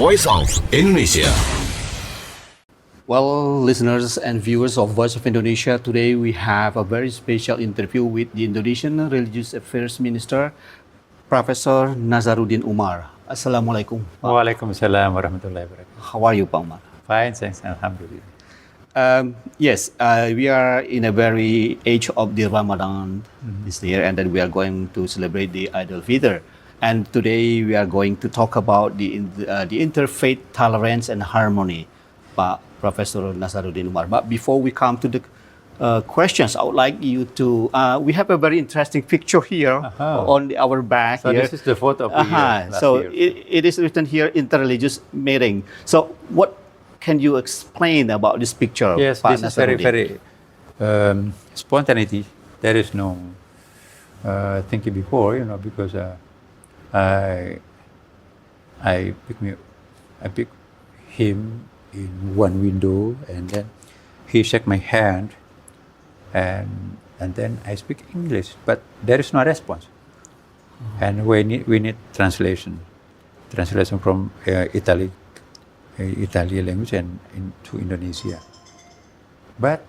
Voice of Indonesia. Well, listeners and viewers of Voice of Indonesia, today we have a very special interview with the Indonesian Religious Affairs Minister, Professor Nasaruddin Umar. Assalamualaikum, Pak. Waalaikumsalam warahmatullahi wabarakatuh. How are you, Pak Umar? Fine, thanks. Alhamdulillah. Yes, we are in a very age of the Ramadan this year, and then we are going to celebrate the Eid al-Fitr. And today we are going to talk about the interfaith tolerance and harmony, Professor Nasaruddin Umar. But before we come to the questions, I would like you to. We have a very interesting picture here on our back. So here. this is the photo of the year. So it is written here, interreligious meeting. So what can you explain about this picture? Yes, Pak this is very, Nasaruddin? very spontaneity. There is no thinking before, because I pick him in one window, and then he shake my hand, and then I speak English, but there is no response. And we need translation from Italian language and into Indonesia. But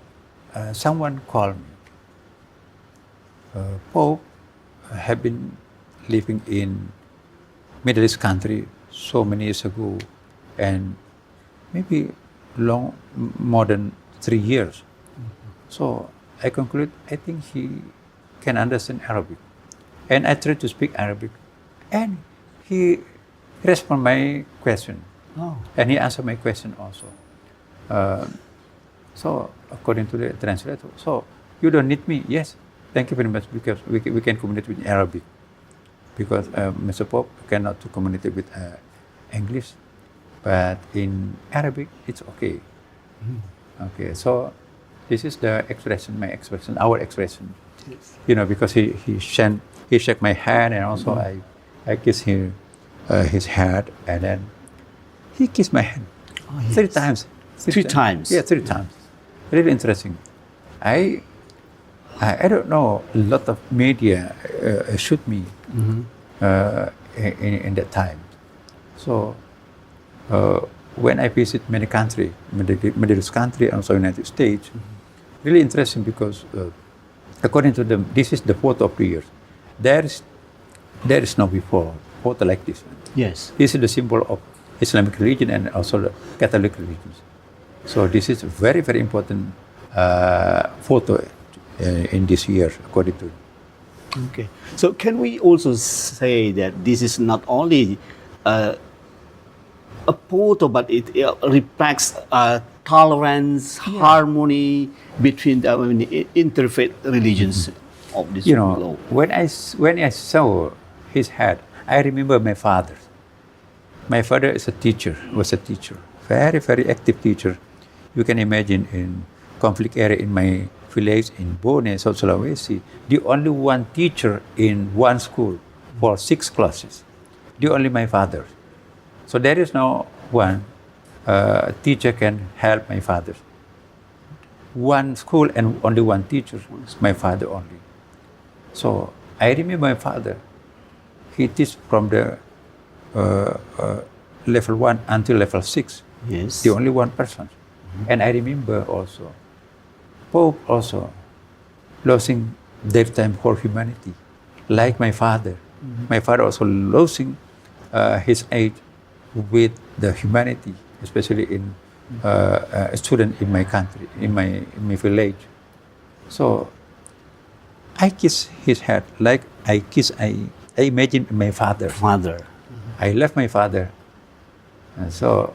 someone called me. Pope have been living in Middle East country so many years ago, and maybe more than 3 years. So I conclude, I think he can understand Arabic. And I tried to speak Arabic, and he respond my question. Oh. And he answered my question also. So according to the translator, so you don't need me? Yes, thank you very much, because we can communicate with Arabic. Because Mr. Pope cannot to communicate with English, but in Arabic it's okay. Okay, so this is the expression, my expression, our expression. Yes. Because he shook my hand, and also I kiss him his head, and then he kissed my hand 3 times. Three times? Yeah, 3 times. Really interesting. I don't know, a lot of media shoot me in that time. So when I visit many countries, Middle East country, and also United States, really interesting, because according to them, this is the photo of the year. There is no before photo like this. Yes. This is the symbol of Islamic religion and also the Catholic religions. So this is a very, very important photo in this year, according to. Okay. So can we also say that this is not only a photo, but it reflects tolerance, harmony between the interfaith religions of this globe? When I saw his head, I remember my father. My father was a teacher, very, very active teacher. You can imagine in conflict area in my village in Bone, South Sulawesi, the only one teacher in one school for 6 classes. The only my father. So there is no one teacher can help my father. One school and only one teacher, my father only. So I remember my father. He teach from the level 1 until level 6. Yes. The only one person. And I remember also, Pope also losing their time for humanity, like my father. My father also losing his age with the humanity, especially in a student in my country, in my village. So I kiss his head like I imagine my father. I love my father. And so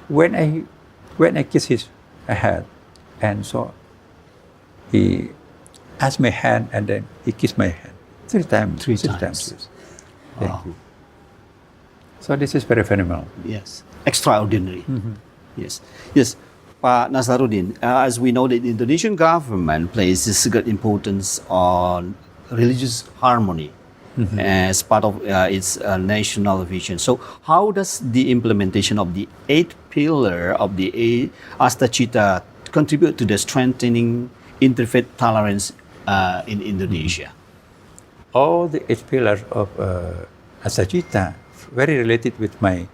when I kiss his head, and so he asked my hand, and then he kissed my hand 3 times. 3 6 times. Yes. Thank you. So this is very phenomenal. Yes, extraordinary. Yes, Pak Nasaruddin. As we know, the Indonesian government places great importance on religious harmony as part of its national vision. So, how does the implementation of the 8th pillar of the Astacita contribute to the strengthening interfaith tolerance in Indonesia? All the 8 pillars of Astacita very related with my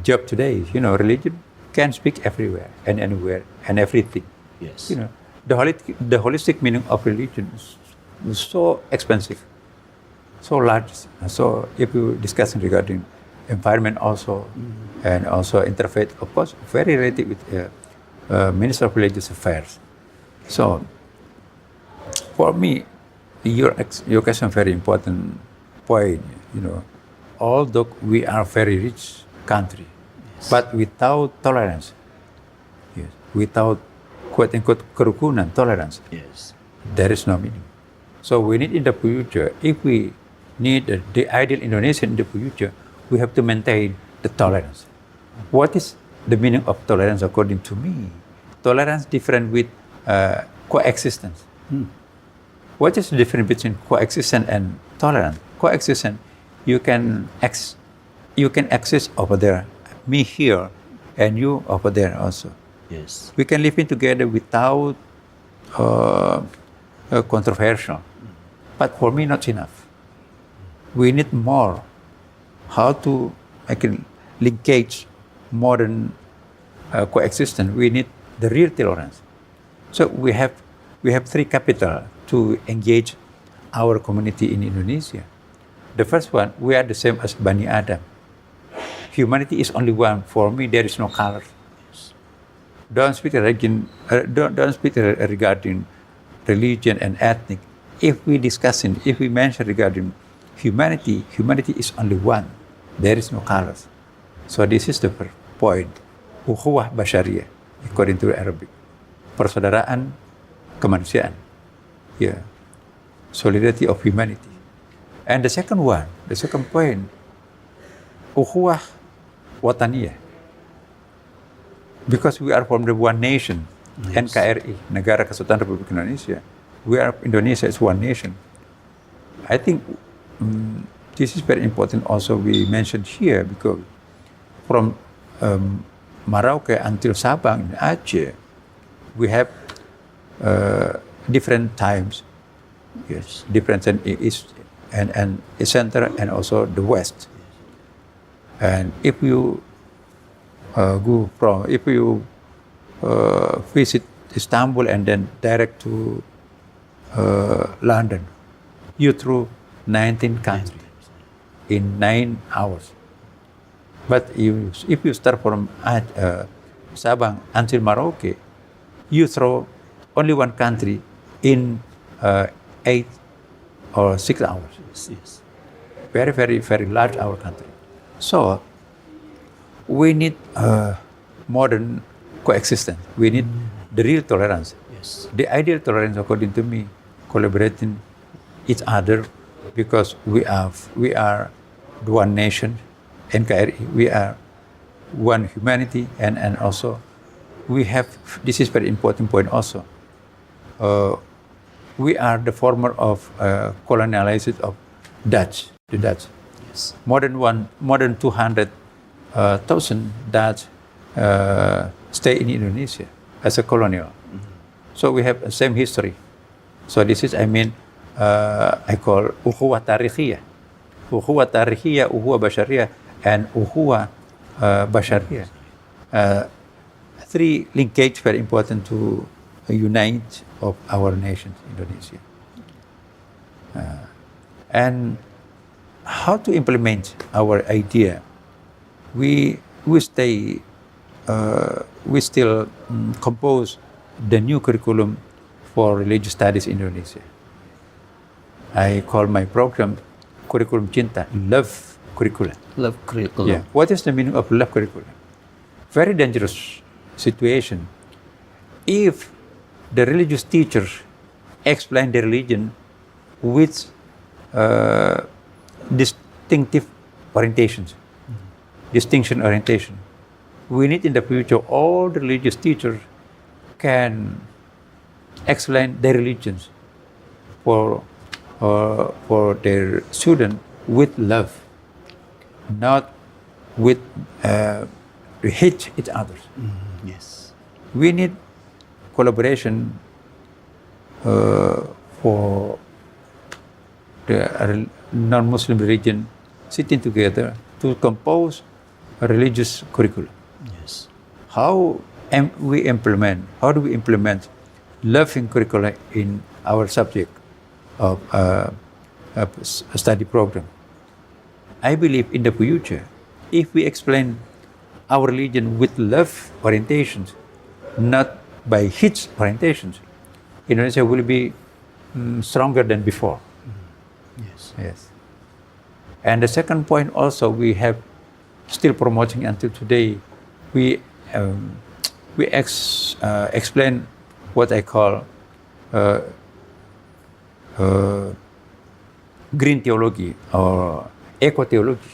job today. Religion can speak everywhere and anywhere and everything. Yes. The holistic meaning of religion is so expensive, so large. So if you discuss regarding environment also, and also interfaith, of course, very related with Minister of Religious Affairs. So for me, your question very important point. Although we are very rich country, but without tolerance, yes, without quote unquote kerukunan, tolerance, Yes. there is no meaning. So we need in the future, if we need the ideal Indonesian in the future, we have to maintain the tolerance. What is the meaning of tolerance according to me? Tolerance different with coexistence. What is the difference between coexistence and tolerance? Coexistence, you can exist over there, me here, and you over there also. Yes. We can live in together without controversial. But for me, not enough. We need more. How to linkage modern coexistence? We need the real tolerance. So we have three capital to engage our community in Indonesia. The first one, we are the same as Bani Adam. Humanity is only one. For me, there is no color. Don't speak regarding religion and ethnic. If we mention regarding humanity is only one. There is no colors. So this is the first point. Ukhuwah Bashariyah, according to Arabic. Persaudaraan kemanusiaan. Yeah. Solidarity of humanity. And the second point, Ukhuwah Wataniyah. Because we are from the one nation, yes. NKRI, Negara Kesatuan Republik Indonesia. Indonesia is one nation. I think this is very important also we mentioned here, because from Merauke until Sabang in Aceh, we have different times, yes, different in east and center and also the west. And if you visit Istanbul and then direct to London, you through 19 countries in 9 hours. But if you start from Sabang until Merauke, you throw only one country in 8 or 6 hours. Yes. Very, very, very large our country. So we need modern coexistence. We need the real tolerance. Yes. The ideal tolerance, according to me, collaborating each other, because we are the one nation, NKRI. We are one humanity, and also we have. This is very important point also. We are the former of colonialized of Dutch, the Dutch. Yes. More than 200,000 Dutch stay in Indonesia as a colonial. So we have the same history. So this is, I call ukhuwah tarikhiyah. Ukhuwah tarikhiyah, ukhuwah bashariyah, and ukhuwah bashariyah. Three linkage very important to unite of our nation, Indonesia. And how to implement our idea? We still compose the new curriculum for religious studies in Indonesia. I call my program Curriculum Cinta, Love Curriculum. Love curriculum. Yeah. What is the meaning of love curriculum? Very dangerous situation. If the religious teachers explain the religion with distinctive orientations, distinction orientation, we need in the future all the religious teachers can explain their religions for their student with love, not with hate each other. Yes. We need collaboration for the non-Muslim religion sitting together to compose religious curriculum. Yes. How do we implement loving curricula in our subject of a study program? I believe in the future, if we explain our religion with love orientations, not by hate orientations, Indonesia will be stronger than before. Yes. Yes. And the second point also, we have still promoting until today. We explain what I call green theology or eco-theology.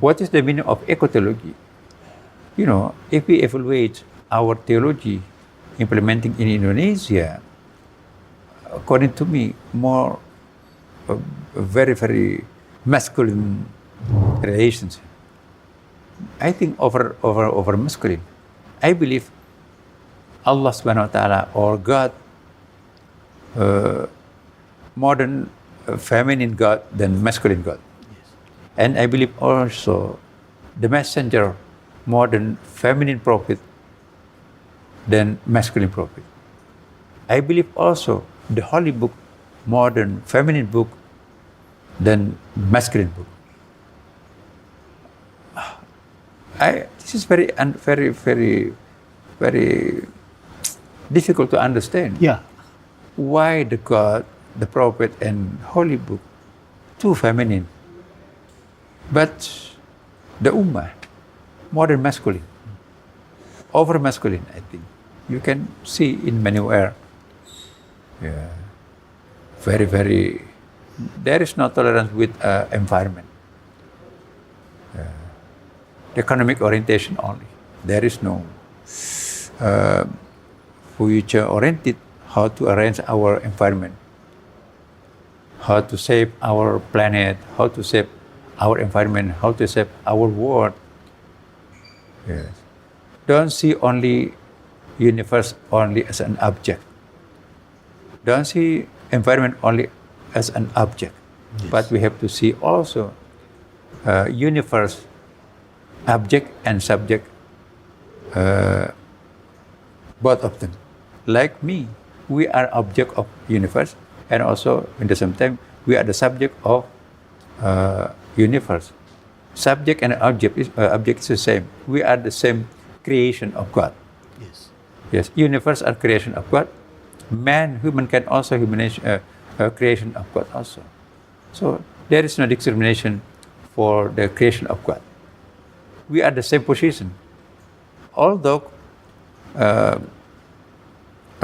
What is the meaning of eco-theology? You know, if we evaluate our theology implementing in Indonesia, according to me, more very, very masculine relations. I think over masculine. I believe Allah subhanahu wa ta'ala or God, modern feminine God than masculine God. Yes. And I believe also the messenger, modern feminine prophet than masculine prophet. I believe also the holy book, modern feminine book than masculine book. This is very, very difficult to understand. Yeah. Why the God, the prophet, and holy book too feminine, but the ummah, modern masculine, over masculine. I think you can see in many where. Yeah. Very, very. There is no tolerance with environment. Economic orientation only. There is no future-oriented how to arrange our environment, how to save our planet, how to save our environment, how to save our world. Yes. Don't see only universe only as an object. Don't see environment only as an object, yes. But we have to see also universe, object and subject, both of them. Like me, we are object of universe, and also in the same time we are the subject of universe. Subject and object is the same. We are the same creation of God. Yes. Yes, universe are creation of God. Man, humankind also creation of God also. So there is no discrimination for the creation of God. We are the same position. Although a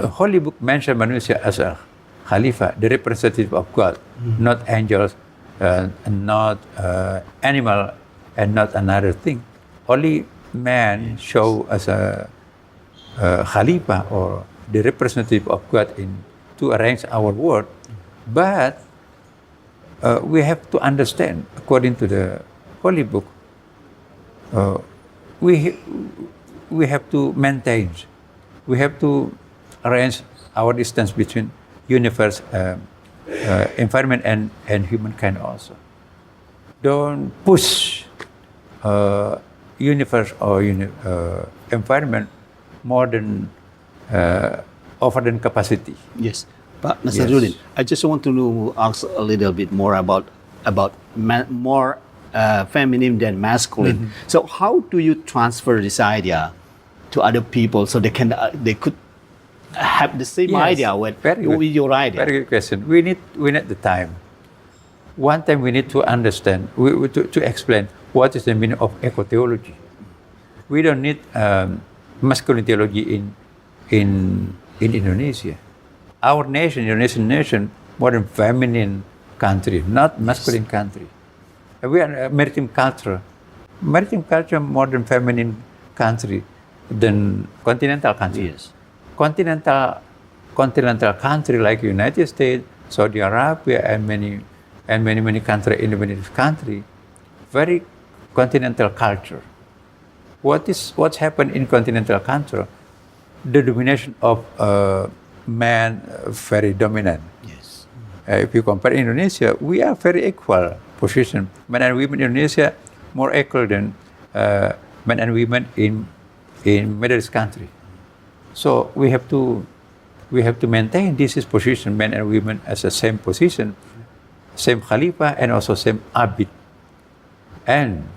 holy book mentions manusia as a Khalifa, the representative of God, not angels, not animal, and not another thing. Only man show as a Khalifa or the representative of God to arrange our world. But we have to understand, according to the holy book, we have to maintain, we have to arrange our distance between universe, environment, and humankind also. Don't push universe or environment more than over than capacity. Yes. But Nasaruddin, Yes. I just want to ask a little bit more about more feminine than masculine. So how do you transfer this idea to other people so they could have the same Yes. idea with your idea? Very good question. We need the time. One time we need to understand, to explain what is the meaning of eco-theology. We don't need masculine theology in Indonesia. Our nation, Indonesian nation, modern feminine country, not masculine country. We are a maritime culture, modern feminine country than continental country. Yes. Continental country like United States, Saudi Arabia, and many countries in the country, very continental culture. What's happened in continental culture? The domination of man very dominant. Yes. If you compare Indonesia, we are very equal position. Men and women in Indonesia more equal than men and women in Middle East country. So we have to maintain this is position, men and women as the same position, same Khalifa and also same Abid. And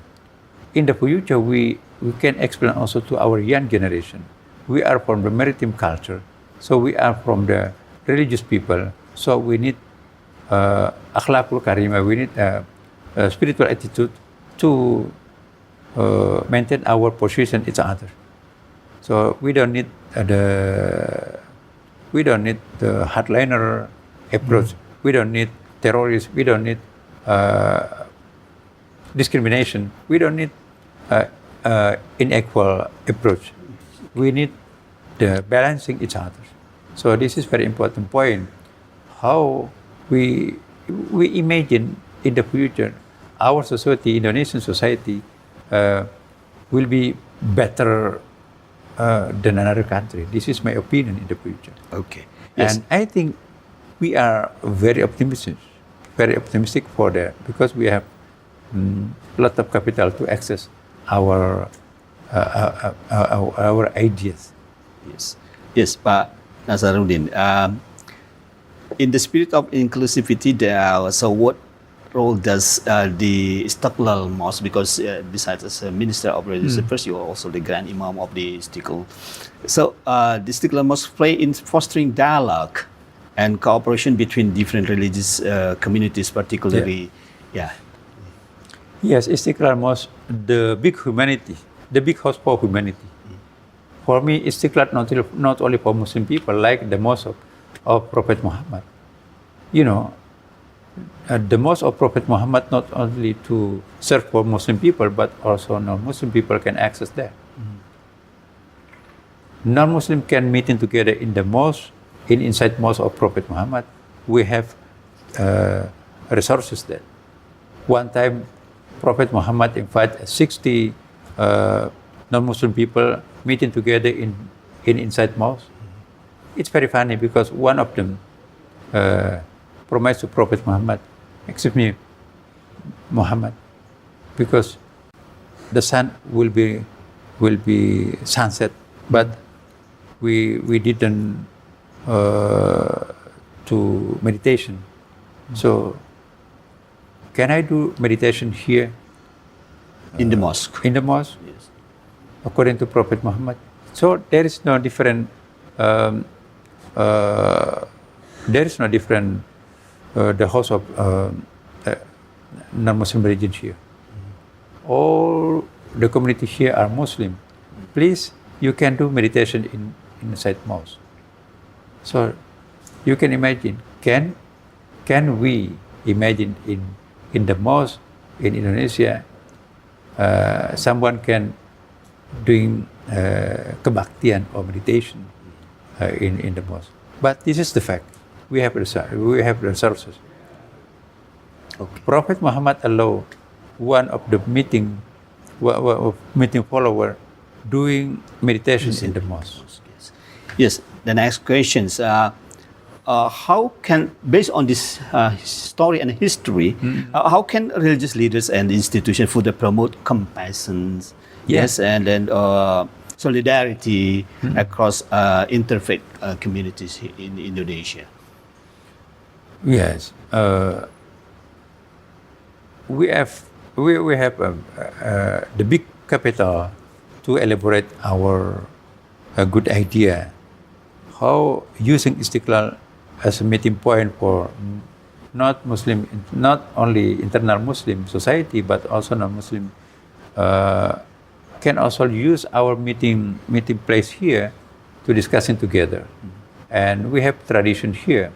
in the future, we can explain also to our young generation. We are from the maritime culture, so we are from the religious people. So we need akhlaqul karimah, we need a spiritual attitude to maintain our position each other. So we don't need the hardliner approach. We don't need terrorists. We don't need discrimination. We don't need unequal approach. We need the balancing each other. So this is very important point. How we imagine in the future our society, Indonesian society, will be better than another country. This is my opinion in the future. Okay. Yes. And I think we are very optimistic for that because we have a lot of capital to access our ideas. Yes, Pak Nasaruddin. In the spirit of inclusivity, so what role does the Istiqlal Mosque, because besides as a Minister of Religious Affairs, you are also the Grand Imam of the Istiqlal. So the Istiqlal Mosque play in fostering dialogue and cooperation between different religious communities, particularly, Yes, Istiqlal Mosque, the big humanity, the big house for humanity. For me, Istiqlal not only for Muslim people, like the mosque of Prophet Muhammad. You know, the mosque of Prophet Muhammad not only to serve for Muslim people, but also non-Muslim people can access there. Non-Muslim can meet in together in the mosque, inside mosque of Prophet Muhammad. We have resources there. One time, Prophet Muhammad invited 60 non-Muslim people meeting together inside mosque. It's very funny because one of them promised to Prophet Muhammad, Muhammad, because the sun will be sunset, but we didn't to meditation. So can I do meditation here? in the mosque. In the mosque? Yes. According to Prophet Muhammad. So there is no different the host of non-Muslim religion here. All the community here are Muslim. Please, you can do meditation inside mosque. So you can imagine, can we imagine in the mosque in Indonesia, someone can doing kebaktian or meditation in the mosque. But this is the fact. We have resources. Okay. Prophet Muhammad allowed one of the meeting follower doing meditation in the mosque. Yes. The next questions. How can, based on this story and history, how can religious leaders and institutions further promote compassion, yes, and then solidarity across interfaith communities in Indonesia? Yes, we have the big capital to elaborate our good idea how using Istiqlal as a meeting point for not only internal Muslim society but also non-Muslim can also use our meeting place here to discussing together. And we have tradition here.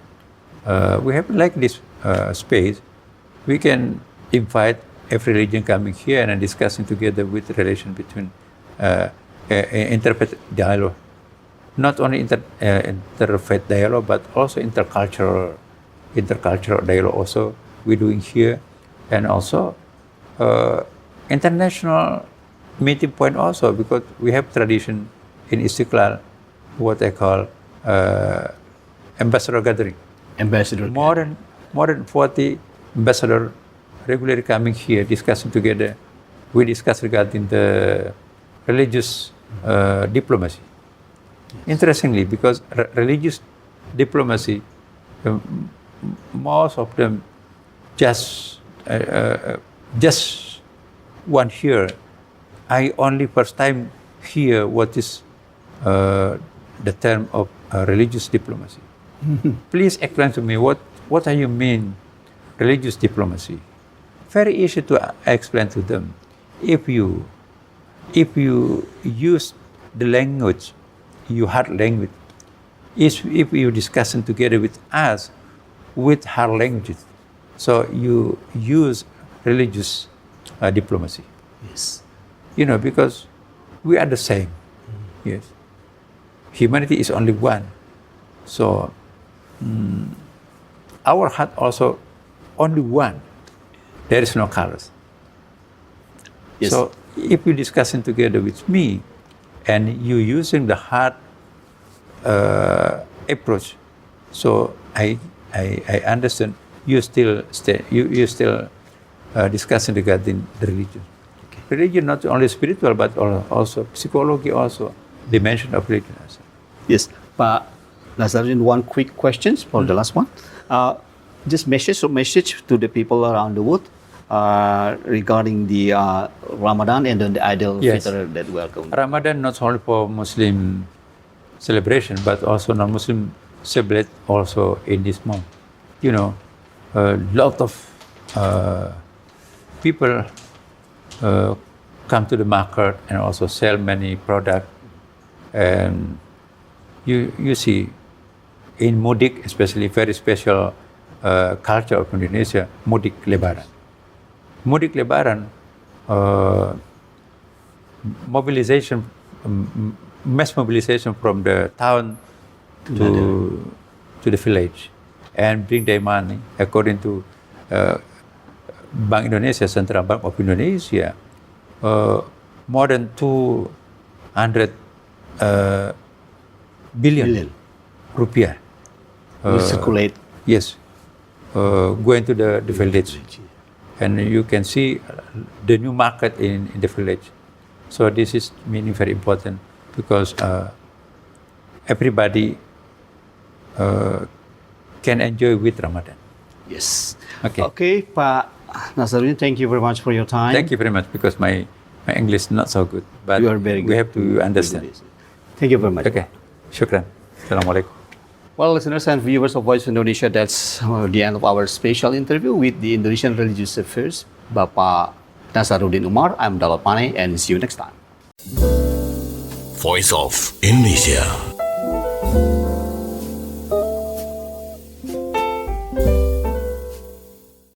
We have like this space. We can invite every religion coming here and discussing together with the relation between interfaith dialogue. Not only interfaith dialogue, but also intercultural dialogue also we're doing here. And also international meeting point also, because we have tradition in Istiqlal, what I call ambassador gathering. More than 40 ambassadors regularly coming here, discussing together. We discuss regarding the religious diplomacy. Interestingly, because religious diplomacy, most of them just one hear. I only first time hear what is the term of religious diplomacy. Please explain to me what do you mean religious diplomacy? Very easy to explain to them. If you use the language, you hard language, if you discussing together with us with hard languages, so you use religious diplomacy. Yes. You know, because we are the same. Yes. Humanity is only one. So our heart also only one. There is no colors. Yes. So if you discussing together with me, and you using the heart approach, so I understand you still discussing regarding the religion. Okay. Religion not only spiritual but also psychology, also dimension of religion. Yes, Pak Nasaruddin, one quick question for the last one. Just message to the people around the world regarding the Ramadan and then the Idul Fitr that we are going. Ramadan not only for Muslim celebration, but also non-Muslim celebrate also in this month. You know, a lot of people come to the market and also sell many products. And you see, in Mudik, especially very special culture of Indonesia, Mudik Lebaran. Mudik Lebaran, mobilization, mass mobilization from the town to the village, and bring their money according to Bank Indonesia, Central Bank of Indonesia, more than 200 billion rupiah. We circulate. Yes, going to the village, and you can see the new market in the village. So this is meaning very important because everybody can enjoy with Ramadan. Yes. Okay. Okay, Pak Nasaruddin, thank you very much for your time. Thank you very much because my English is not so good, but You are very we good. have to understand. Thank you very much. Okay, shukran. Assalamualaikum. Well, listeners and viewers of Voice Indonesia, that's the end of our special interview with the Indonesian Religious Affairs, Bapak Nasaruddin Umar. I'm Dalot Pane, and see you next time. Voice of Indonesia.